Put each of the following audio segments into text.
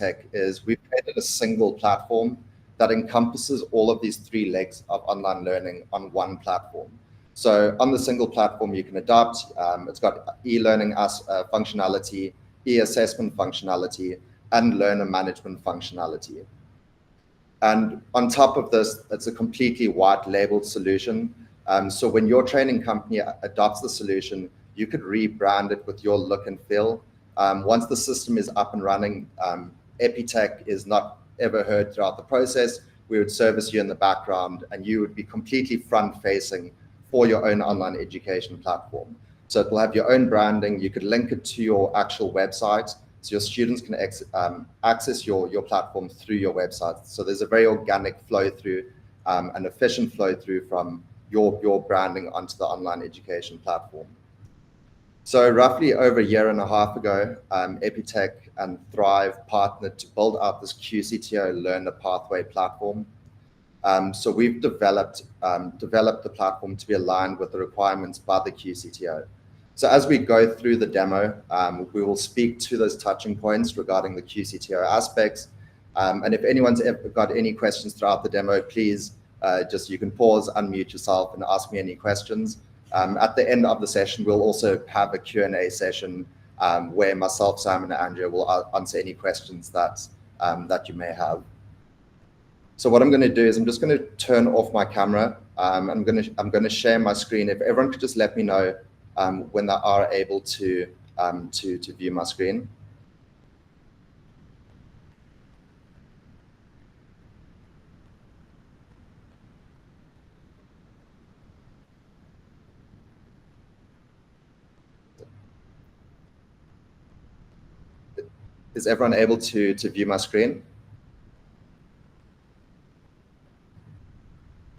Tech is we've created a single platform that encompasses all of these three legs of online learning on one platform. So on the single platform, you can adopt, it's got e-learning functionality, e-assessment functionality, and learner management functionality. And on top of this, it's a completely white labeled solution. So when your training company adopts the solution, you could rebrand it with your look and feel. Once the system is up and running, Epitech is not ever heard throughout the process. We would service you in the background and you would be completely front facing for your own online education platform. So it will have your own branding. You could link it to your actual website so your students can access your platform through your website. So there's a very organic flow through, an efficient flow through from your branding onto the online education platform. So roughly over a year and a half ago, Epitech and Thrive partnered to build out this QCTO learner pathway platform. So we've developed the platform to be aligned with the requirements by the QCTO. So as we go through the demo, we will speak to those touching points regarding the QCTO aspects. And if anyone's ever got any questions throughout the demo, please you can pause, unmute yourself and ask me any questions. At the end of the session, we'll also have a Q&A session where myself, Simon, and Andrea will answer any questions that you may have. So what I'm going to do is I'm just going to turn off my camera. I'm going to share my screen. If everyone could just let me know when they are able to view my screen. Is everyone able to view my screen?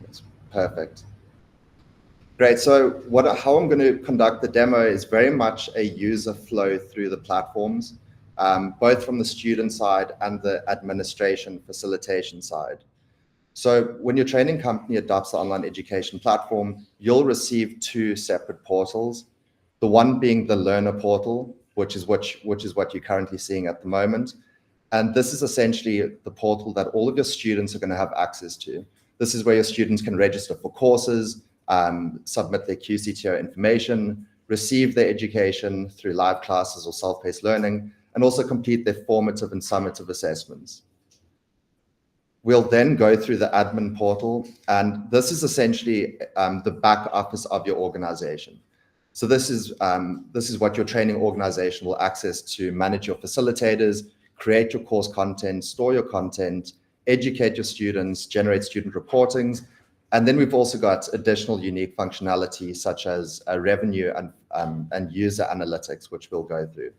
Yes, perfect. Great. So how I'm going to conduct the demo is very much a user flow through the platforms, both from the student side and the administration facilitation side. So when your training company adopts the online education platform, you'll receive two separate portals. The one being the learner portal, which is what you're currently seeing at the moment. And this is essentially the portal that all of your students are going to have access to. This is where your students can register for courses, submit their QCTO information, receive their education through live classes or self-paced learning, and also complete their formative and summative assessments. We'll then go through the admin portal, and this is essentially the back office of your organization. So this is what your training organization will access to manage your facilitators, create your course content, store your content, educate your students, generate student reportings. And then we've also got additional unique functionality such as revenue and user analytics, which we'll go through.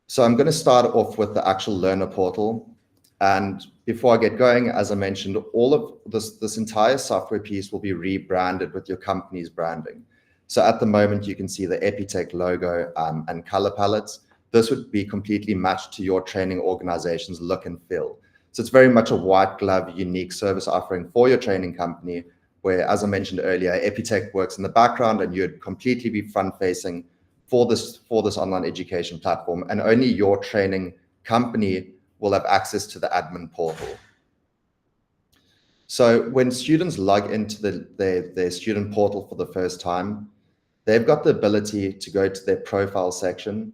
So I'm going to start off with the actual learner portal. And before I get going, as I mentioned, all of this entire software piece will be rebranded with your company's branding. So at the moment, you can see the Epitech logo and color palettes. This would be completely matched to your training organization's look and feel. So it's very much a white glove, unique service offering for your training company, where, as I mentioned earlier, Epitech works in the background and you'd completely be front-facing for this online education platform, and only your training company will have access to the admin portal. So when students log into their student portal for the first time, they've got the ability to go to their profile section.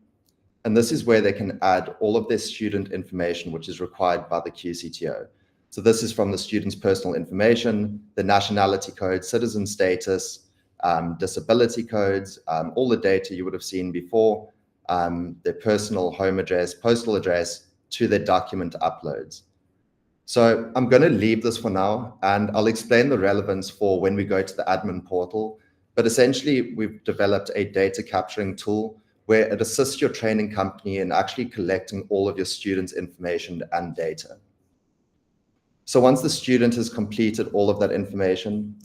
And this is where they can add all of their student information, which is required by the QCTO. So this is from the student's personal information, the nationality code, citizen status, disability codes, all the data you would have seen before, their personal home address, postal address, to their document uploads. So I'm going to leave this for now, and I'll explain the relevance for when we go to the admin portal. But essentially, we've developed a data capturing tool where it assists your training company in actually collecting all of your students' information and data. So once the student has completed all of that information,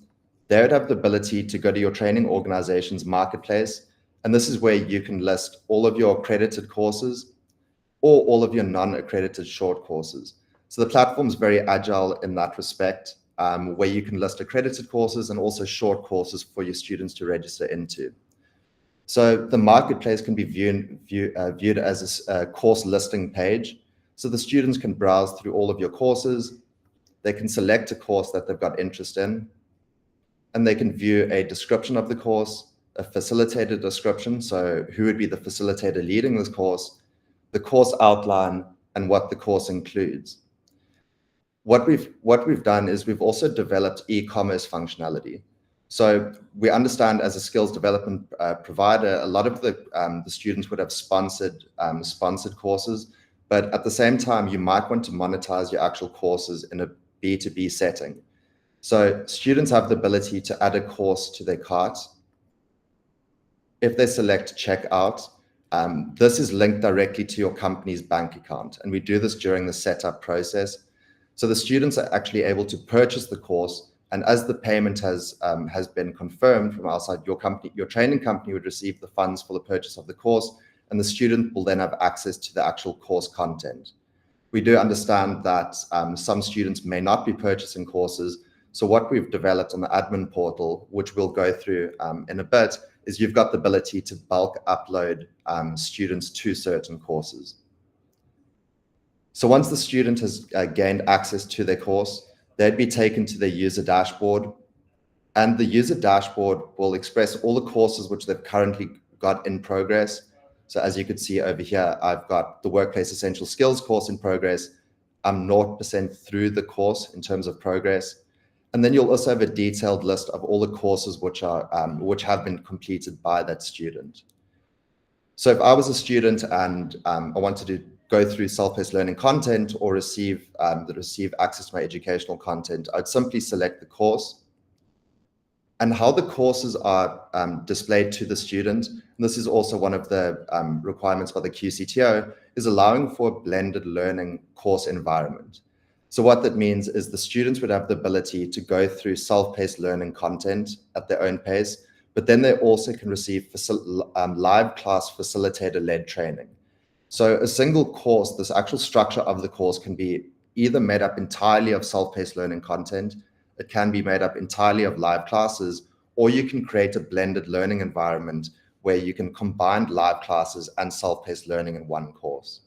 they would have the ability to go to your training organization's marketplace. And this is where you can list all of your accredited courses or all of your non-accredited short courses. So the platform is very agile in that respect, where you can list accredited courses and also short courses for your students to register into. So the marketplace can be viewed as a course listing page. So the students can browse through all of your courses. They can select a course that they've got interest in, and they can view a description of the course, a facilitator description, so who would be the facilitator leading this course, the course outline, and what the course includes. What we've done is we've also developed e-commerce functionality. So we understand as a skills development provider, a lot of the students would have sponsored courses, but at the same time, you might want to monetize your actual courses in a B2B setting. So students have the ability to add a course to their cart. If they select checkout, this is linked directly to your company's bank account. And we do this during the setup process. So the students are actually able to purchase the course. And as the payment has been confirmed from outside your company, your training company would receive the funds for the purchase of the course, and the student will then have access to the actual course content. We do understand that some students may not be purchasing courses. So what we've developed on the admin portal, which we'll go through in a bit, is you've got the ability to bulk upload students to certain courses. So once the student has gained access to their course, they'd be taken to their user dashboard, and the user dashboard will express all the courses which they've currently got in progress. So as you can see over here, I've got the Workplace Essential Skills course in progress. I'm 0% through the course in terms of progress. And then you'll also have a detailed list of all the courses which have been completed by that student. So if I was a student and I wanted to go through self-paced learning content or receive access to my educational content, I'd simply select the course. And how the courses are displayed to the student, and this is also one of the requirements by the QCTO, is allowing for a blended learning course environment. So what that means is the students would have the ability to go through self-paced learning content at their own pace, but then they also can receive live class facilitator-led training. So a single course, this actual structure of the course can be either made up entirely of self-paced learning content, it can be made up entirely of live classes, or you can create a blended learning environment where you can combine live classes and self-paced learning in one course.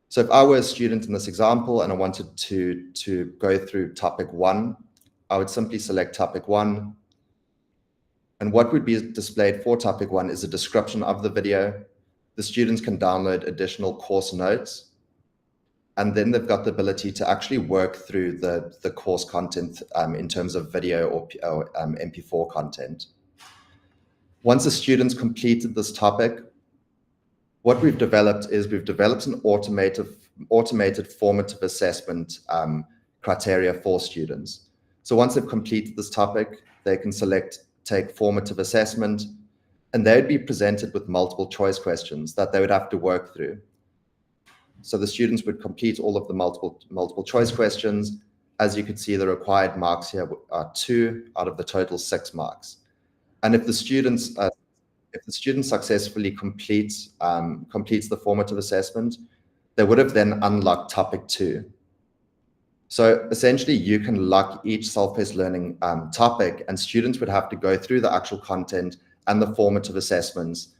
So if I were a student in this example and I wanted to go through topic 1, I would simply select topic 1. And what would be displayed for topic 1 is a description of the video. The students can download additional course notes, and then they've got the ability to actually work through the course content in terms of video or MP4 content. Once the students completed this topic, what we've developed is we've developed an automated formative assessment criteria for students. So once they've completed this topic, they can take formative assessment, and they'd be presented with multiple choice questions that they would have to work through. So the students would complete all of the multiple choice questions. As you can see, the required marks here are 2 out of the total 6 marks. And if the students successfully completes the formative assessment, they would have then unlocked topic 2. So essentially, you can lock each self-paced learning topic, and students would have to go through the actual content and the formative assessments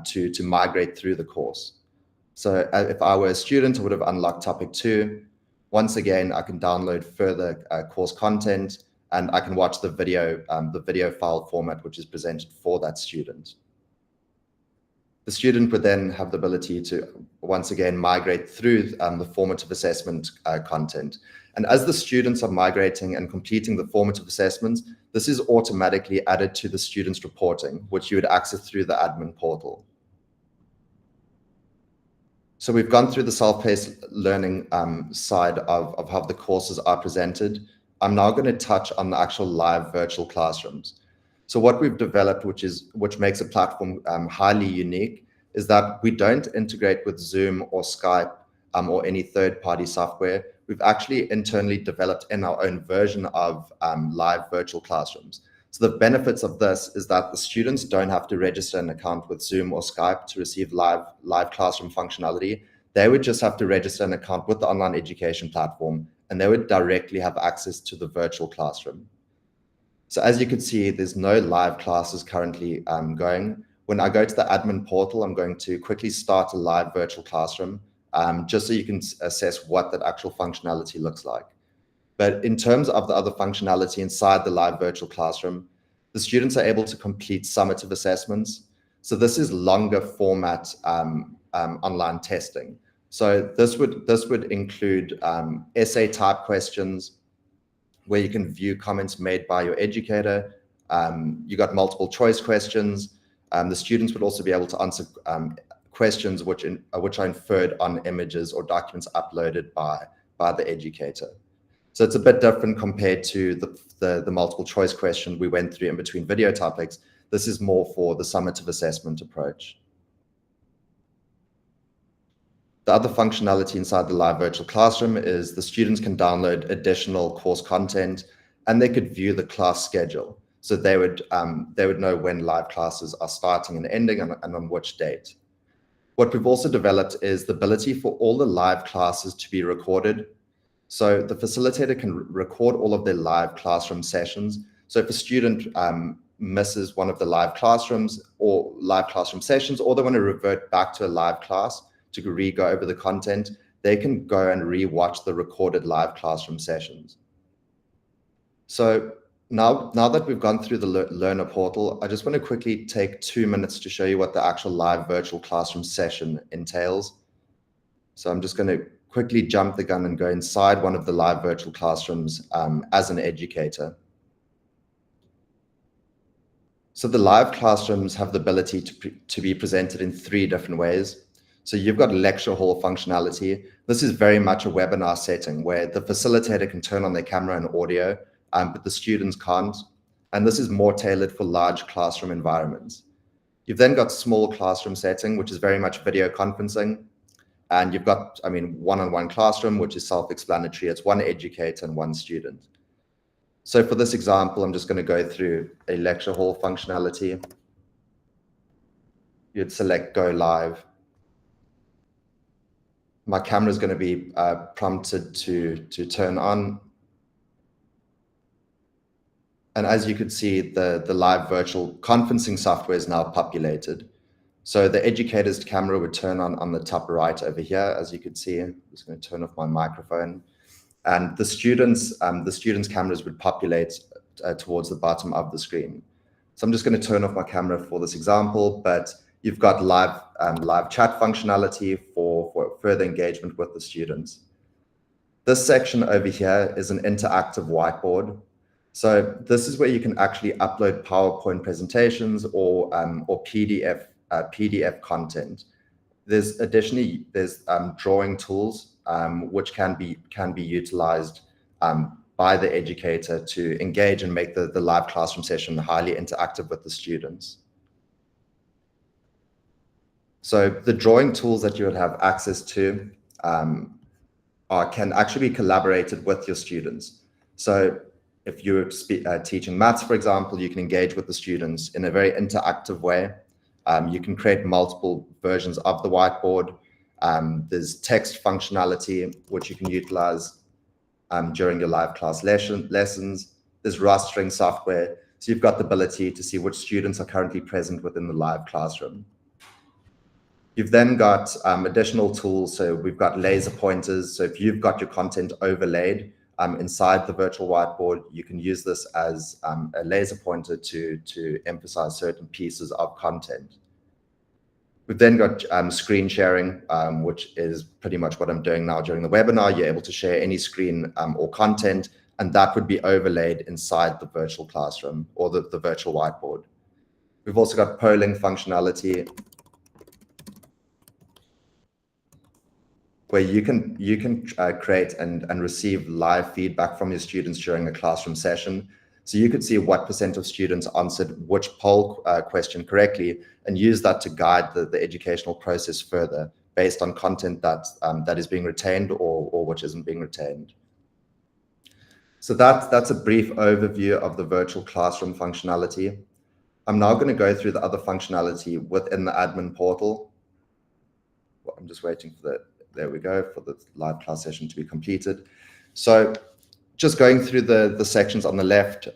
to migrate through the course. So if I were a student, I would have unlocked topic 2. Once again, I can download further course content, and I can watch the video file format, which is presented for that student. The student would then have the ability to, once again, migrate through the formative assessment content. And as the students are migrating and completing the formative assessments, this is automatically added to the student's reporting, which you would access through the admin portal. So we've gone through the self-paced learning side of how the courses are presented. I'm now going to touch on the actual live virtual classrooms. So what we've developed, which makes a platform highly unique, is that we don't integrate with Zoom or Skype or any third-party software. We've actually internally developed in our own version of live virtual classrooms. So the benefits of this is that the students don't have to register an account with Zoom or Skype to receive live classroom functionality. They would just have to register an account with the online education platform, and they would directly have access to the virtual classroom. So as you can see, there's no live classes currently going. When I go to the admin portal, I'm going to quickly start a live virtual classroom. just so you can assess what that actual functionality looks like. But in terms of the other functionality inside the live virtual classroom, the students are able to complete summative assessments. So this is longer format online testing. So this would include essay type questions where you can view comments made by your educator. You got multiple choice questions. The students would also be able to answer questions which are inferred on images or documents uploaded by the educator. So it's a bit different compared to the multiple choice question we went through in between video topics. This is more for the summative assessment approach. The other functionality inside the live virtual classroom is the students can download additional course content, and they could view the class schedule. So they would know when live classes are starting and ending and on which date. What we've also developed is the ability for all the live classes to be recorded. So the facilitator can record all of their live classroom sessions. So if a student misses one of the live classrooms or live classroom sessions, or they want to revert back to a live class to go over the content, they can go and re-watch the recorded live classroom sessions. So now that we've gone through the learner portal, I just want to quickly take 2 minutes to show you what the actual live virtual classroom session entails. So I'm just going to quickly jump the gun and go inside one of the live virtual classrooms as an educator. So the live classrooms have the ability to be presented in 3 different ways. So you've got lecture hall functionality. This is very much a webinar setting where the facilitator can turn on their camera and audio, but the students can't. And this is more tailored for large classroom environments. You've then got small classroom setting, which is very much video conferencing. And you've got, one-on-one classroom, which is self-explanatory. It's one educator and one student. So for this example, I'm just going to go through a lecture hall functionality. You'd select go live. My camera is going to be prompted to turn on. And as you could see, the live virtual conferencing software is now populated. So the educator's camera would turn on the top right over here, as you could see. I'm just going to turn off my microphone. And the students' cameras would populate towards the bottom of the screen. So I'm just going to turn off my camera for this example, but you've got live chat functionality for further engagement with the students. This section over here is an interactive whiteboard. So this is where you can actually upload PowerPoint presentations or PDF content. There's drawing tools which can be utilized by the educator to engage and make the live classroom session highly interactive with the students. So the drawing tools that you would have access to can actually be collaborated with your students. So if you're teaching maths, for example, you can engage with the students in a very interactive way. You can create multiple versions of the whiteboard. There's text functionality, which you can utilize during your live class lessons. There's rostering software. So you've got the ability to see which students are currently present within the live classroom. You've then got additional tools. So we've got laser pointers. So if you've got your content overlaid inside the virtual whiteboard, you can use this as a laser pointer to emphasize certain pieces of content. We've then got screen sharing, which is pretty much what I'm doing now during the webinar. You're able to share any screen or content, and that would be overlaid inside the virtual classroom or the virtual whiteboard. We've also got polling functionality, where you can create and receive live feedback from your students during a classroom session. So you could see what % of students answered which poll question correctly and use that to guide the educational process further based on content that is being retained or which isn't being retained. So that's a brief overview of the virtual classroom functionality. I'm now going to go through the other functionality within the admin portal. Well, I'm just waiting for there we go, for the live class session to be completed. So just going through the sections on the left,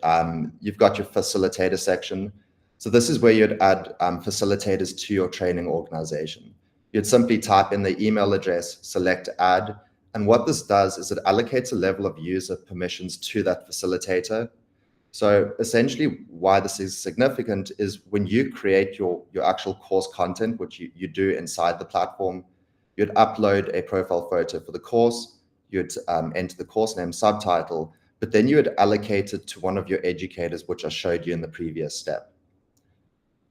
you've got your facilitator section. So this is where you'd add facilitators to your training organization. You'd simply type in the email address, select add, and what this does is it allocates a level of user permissions to that facilitator. So essentially why this is significant is when you create your actual course content, which you do inside the platform, you'd upload a profile photo for the course, you'd enter the course name, subtitle, but then you would allocate it to one of your educators, which I showed you in the previous step.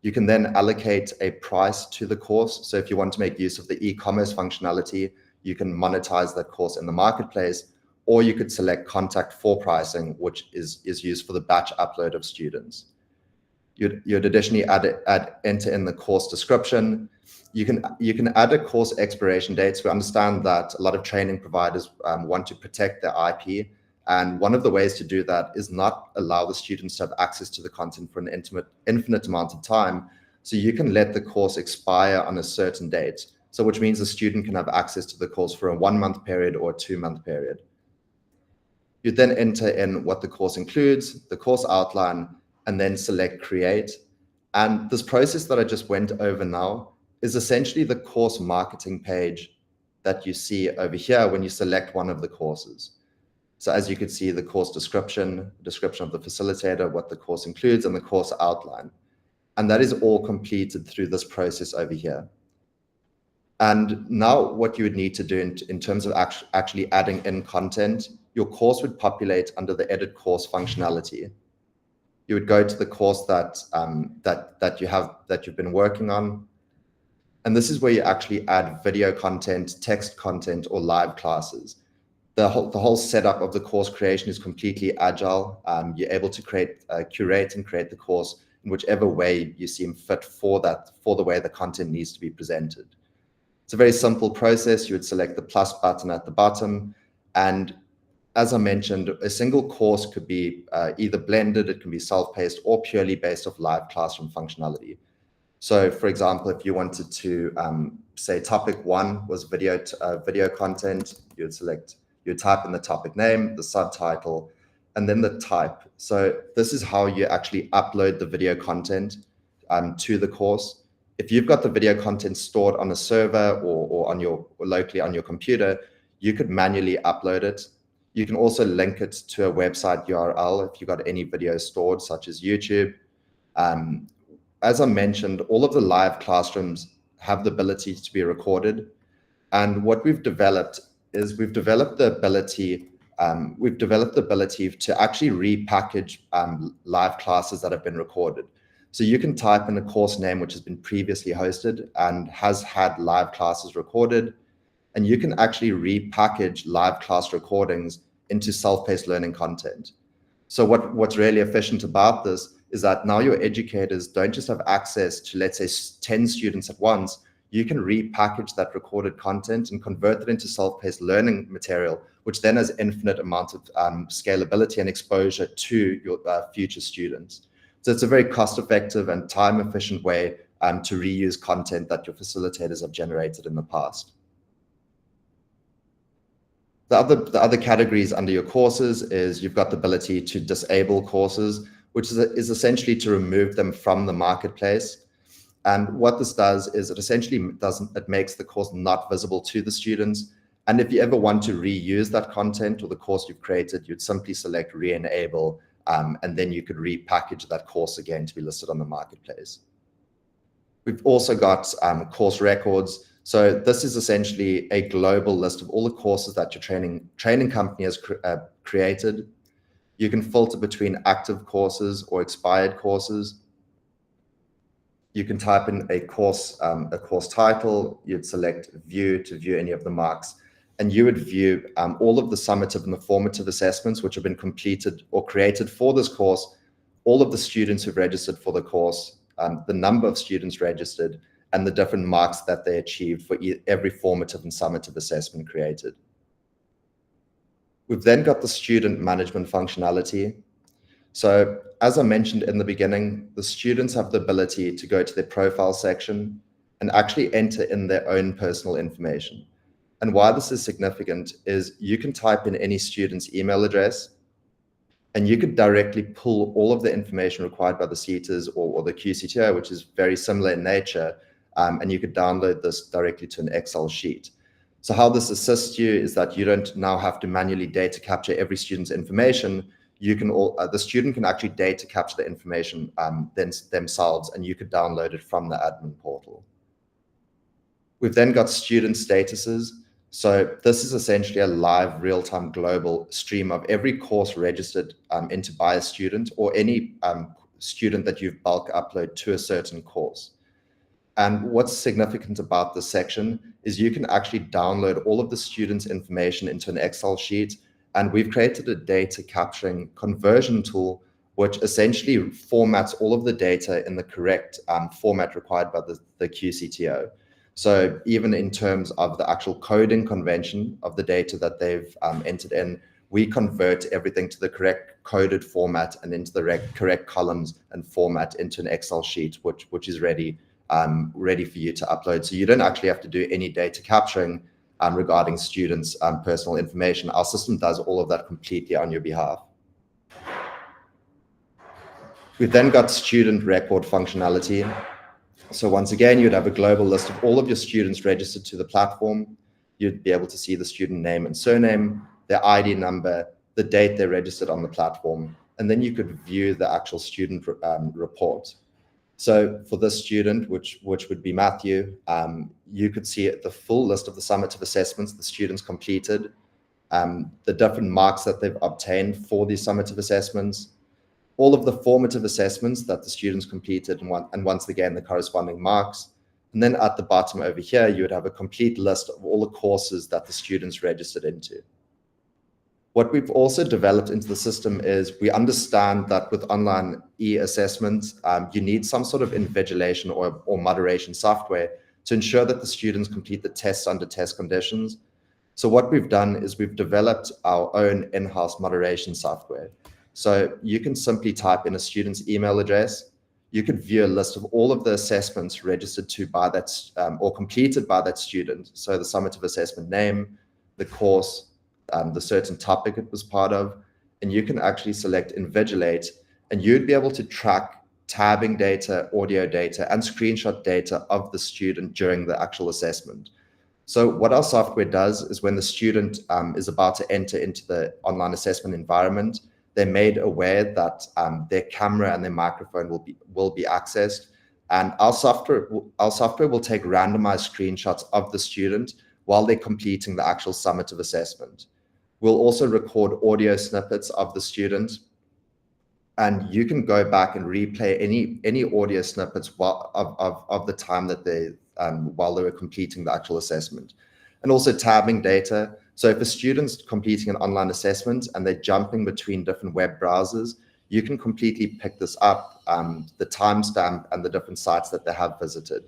You can then allocate a price to the course. So if you want to make use of the e-commerce functionality, you can monetize that course in the marketplace, or you could select contact for pricing, which is used for the batch upload of students. You'd additionally enter in the course description. You can add a course expiration date. So we understand that a lot of training providers want to protect their IP. And one of the ways to do that is not allow the students to have access to the content for an infinite amount of time. So you can let the course expire on a certain date. So which means the student can have access to the course for a 1-month period or a 2-month period. You then enter in what the course includes, the course outline, and then select create. And this process that I just went over now is essentially the course marketing page that you see over here when you select one of the courses. So as you can see, the course description of the facilitator, what the course includes, and the course outline. And that is all completed through this process over here. And now what you would need to do in terms of actually adding in content, your course would populate under the edit course functionality. You would go to the course that you've been working on. And this is where you actually add video content, text content, or live classes. The whole setup of the course creation is completely agile. You're able to curate and create the course in whichever way you seem fit for the way the content needs to be presented. It's a very simple process. You would select the plus button at the bottom. And as I mentioned, a single course could be either blended, it can be self-paced, or purely based off live classroom functionality. So for example, if you wanted to say topic 1 was video content, you'd type in the topic name, the subtitle, and then the type. So this is how you actually upload the video content to the course. If you've got the video content stored on a server or locally on your computer, you could manually upload it. You can also link it to a website URL if you've got any videos stored, such as YouTube. As I mentioned, all of the live classrooms have the ability to be recorded. And what we've developed is we've developed the ability to actually repackage live classes that have been recorded. So you can type in a course name which has been previously hosted and has had live classes recorded, and you can actually repackage live class recordings into self-paced learning content. So what's really efficient about this is that now your educators don't just have access to, let's say, 10 students at once. You can repackage that recorded content and convert it into self-paced learning material, which then has infinite amounts of scalability and exposure to your future students. So it's a very cost-effective and time-efficient way to reuse content that your facilitators have generated in the past. The other categories under your courses is you've got the ability to disable courses, which is essentially to remove them from the marketplace. And what this does is it makes the course not visible to the students. And if you ever want to reuse that content or the course you've created, you'd simply select re-enable, and then you could repackage that course again to be listed on the marketplace. We've also got course records. So this is essentially a global list of all the courses that your training company has created. You can filter between active courses or expired courses. You can type in a course title. You'd select view to view any of the marks, and you would view all of the summative and the formative assessments which have been completed or created for this course, all of the students who've registered for the course, the number of students registered, and the different marks that they achieved for every formative and summative assessment created. We've then got the student management functionality. So as I mentioned in the beginning, the students have the ability to go to their profile section and actually enter in their own personal information. And why this is significant is you can type in any student's email address, and you could directly pull all of the information required by the CETAs or the QCTO, which is very similar in nature, and you could download this directly to an Excel sheet. So how this assists you is that you don't now have to manually data capture every student's information. You can the student can actually data capture the information themselves, and you could download it from the admin portal. We've then got student statuses. So this is essentially a live real-time global stream of every course registered into by a student or any student that you've bulk upload to a certain course. And what's significant about this section is you can actually download all of the students' information into an Excel sheet. And we've created a data capturing conversion tool, which essentially formats all of the data in the correct format required by the QCTO. So even in terms of the actual coding convention of the data that they've entered in, we convert everything to the correct coded format and into the correct columns and format into an Excel sheet, which is ready for you to upload. So you don't actually have to do any data capturing regarding students' personal information. Our system does all of that completely on your behalf. We've then got student record functionality. So once again, you'd have a global list of all of your students registered to the platform. You'd be able to see the student name and surname, their ID number, the date they're registered on the platform, and then you could view the actual student report. So for this student, which would be Matthew, you could see the full list of the summative assessments the students completed, the different marks that they've obtained for these summative assessments, all of the formative assessments that the students completed, and once again, the corresponding marks. And then at the bottom over here, you would have a complete list of all the courses that the students registered into. What we've also developed into the system is we understand that with online e-assessments, you need some sort of invigilation or moderation software to ensure that the students complete the tests under test conditions. So what we've done is we've developed our own in-house moderation software. So you can simply type in a student's email address. You could view a list of all of the assessments registered to by that or completed by that student. So the summative assessment name, the course, the certain topic it was part of, and you can actually select invigilate, and you'd be able to track tabbing data, audio data, and screenshot data of the student during the actual assessment. So what our software does is when the student is about to enter into the online assessment environment, they're made aware that their camera and their microphone will be accessed, and our software will take randomized screenshots of the student while they're completing the actual summative assessment. We'll also record audio snippets of the student, and you can go back and replay any audio snippets of the time that while they were completing the actual assessment, and also tabbing data. So if a student's completing an online assessment and they're jumping between different web browsers, you can completely pick this up, the timestamp and the different sites that they have visited.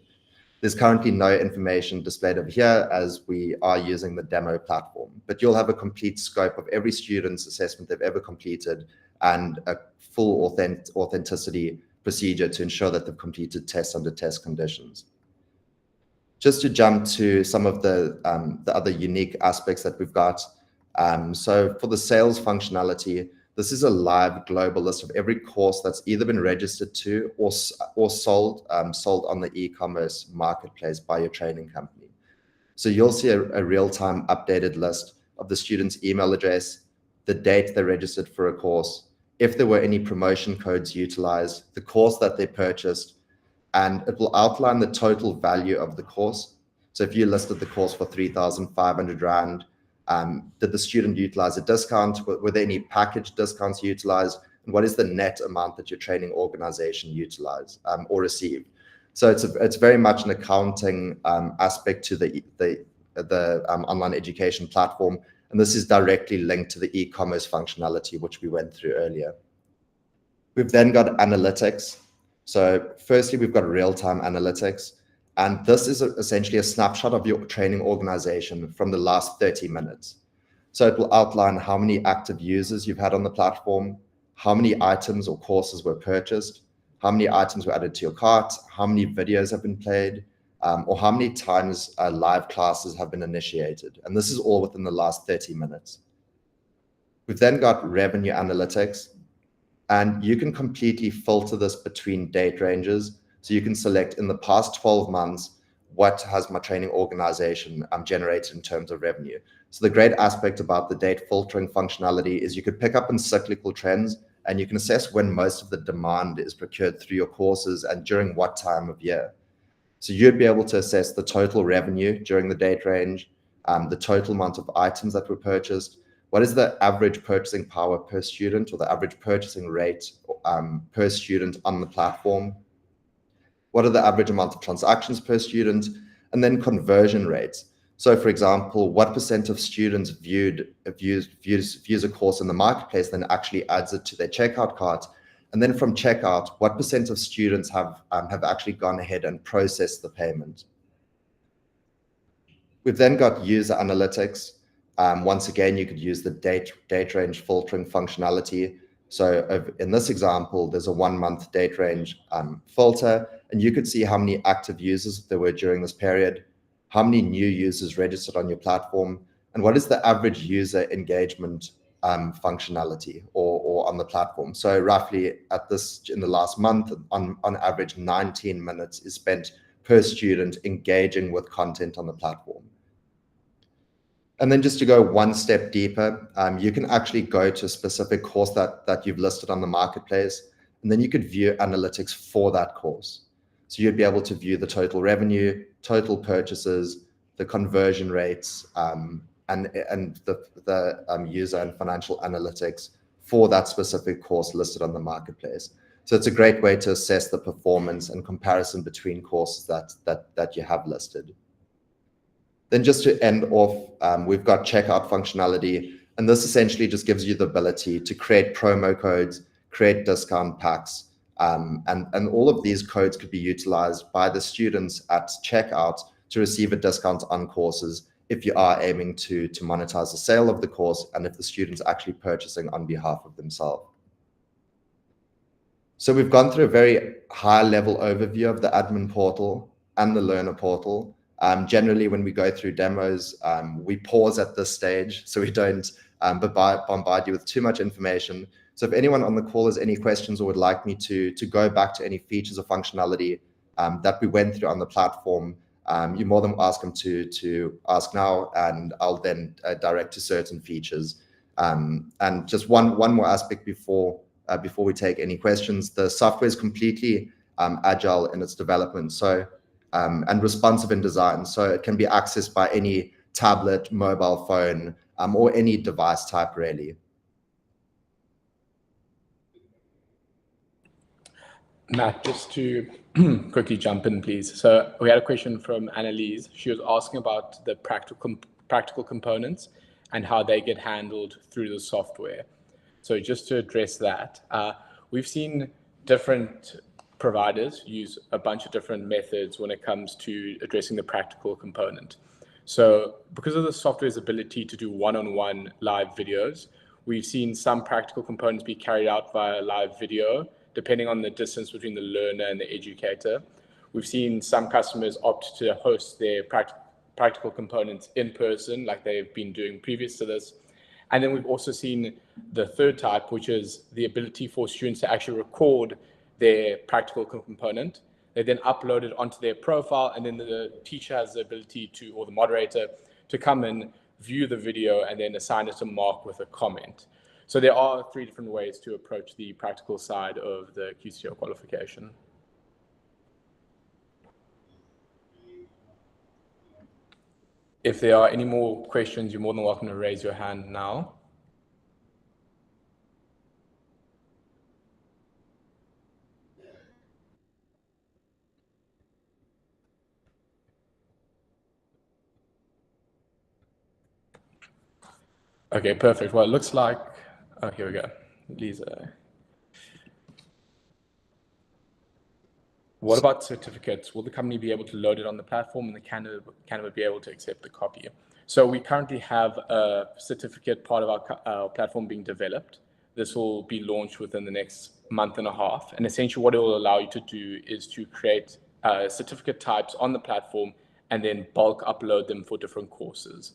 There's currently no information displayed over here as we are using the demo platform, but you'll have a complete scope of every student's assessment they've ever completed and a full authenticity procedure to ensure that they've completed tests under test conditions. Just to jump to some of the other unique aspects that we've got. So for the sales functionality, this is a live global list of every course that's either been registered to or sold on the e-commerce marketplace by your training company. So you'll see a real-time updated list of the student's email address, the date they registered for a course, if there were any promotion codes utilized, the course that they purchased, and it will outline the total value of the course. So if you listed the course for 3,500 Rand, did the student utilize a discount? Were there any package discounts utilized? And what is the net amount that your training organization utilized or received? So it's very much an accounting aspect to the online education platform. And this is directly linked to the e-commerce functionality, which we went through earlier. We've then got analytics. So firstly, we've got real-time analytics. And this is essentially a snapshot of your training organization from the last 30 minutes. So it will outline how many active users you've had on the platform, how many items or courses were purchased, how many items were added to your cart, how many videos have been played, or how many times live classes have been initiated. And this is all within the last 30 minutes. We've then got revenue analytics, and you can completely filter this between date ranges. So you can select in the past 12 months, what has my training organization generated in terms of revenue. So the great aspect about the date filtering functionality is you could pick up on cyclical trends, and you can assess when most of the demand is procured through your courses and during what time of year. So you'd be able to assess the total revenue during the date range, the total amount of items that were purchased, what is the average purchasing power per student, or the average purchasing rate per student on the platform, what are the average amount of transactions per student, and then conversion rates. So for example, what percent of students views a course in the marketplace, then actually adds it to their checkout cart, and then from checkout, what percent of students have actually gone ahead and processed the payment. We've then got user analytics. Once again, you could use the date range filtering functionality. So in this example, there's a 1 month date range filter, and you could see how many active users there were during this period, how many new users registered on your platform, and what is the average user engagement functionality or on the platform. So roughly in the last month, on average, 19 minutes is spent per student engaging with content on the platform. And then just to go one step deeper, you can actually go to a specific course that you've listed on the marketplace, and then you could view analytics for that course. So you'd be able to view the total revenue, total purchases, the conversion rates, and the user and financial analytics for that specific course listed on the marketplace. So it's a great way to assess the performance and comparison between courses that you have listed. Then just to end off, we've got checkout functionality, and this essentially just gives you the ability to create promo codes, create discount packs, and all of these codes could be utilized by the students at checkout to receive a discount on courses if you are aiming to monetize the sale of the course, and if the student's actually purchasing on behalf of themselves. So we've gone through a very high level overview of the admin portal and the learner portal. Generally, when we go through demos, we pause at this stage so we don't bombard you with too much information. So if anyone on the call has any questions or would like me to go back to any features or functionality that we went through on the platform, you're more than welcome to ask now, and I'll then direct to certain features. And just one more aspect before we take any questions: the software is completely agile in its development, so and responsive in design, so it can be accessed by any tablet, mobile phone, or any device type, really. Matt, just to quickly jump in, please. So we had a question from Annalise. She was asking about the practical components and how they get handled through the software. So just to address that, we've seen different providers use a bunch of different methods when it comes to addressing the practical component. So because of the software's ability to do one-on-one live videos, we've seen some practical components be carried out via live video, depending on the distance between the learner and the educator. We've seen some customers opt to host their practical components in person, like they've been doing previous to this. And then we've also seen the third type, which is the ability for students to actually record their practical component. They then upload it onto their profile, and then the teacher has the ability to, or the moderator, to come and view the video and then assign it a mark with a comment. So there are 3 different ways to approach the practical side of the QCTO qualification. If there are any more questions, you're more than welcome to raise your hand now. Okay, perfect. Well, it looks like, oh, here we go. Lisa. What about certificates? Will the company be able to load it on the platform, and the candidate be able to accept the copy? So we currently have a certificate part of our platform being developed. This will be launched within the next month and a half. And essentially what it will allow you to do is to create certificate types on the platform and then bulk upload them for different courses.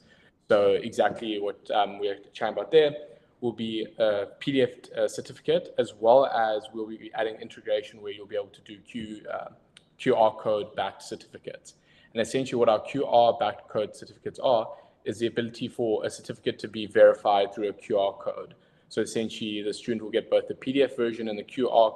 So exactly what we're chatting about there will be a PDF certificate, as well as we'll be adding integration where you'll be able to do QR code backed certificates. And essentially what our QR-backed code certificates are is the ability for a certificate to be verified through a QR code. So essentially the student will get both the PDF version and the QR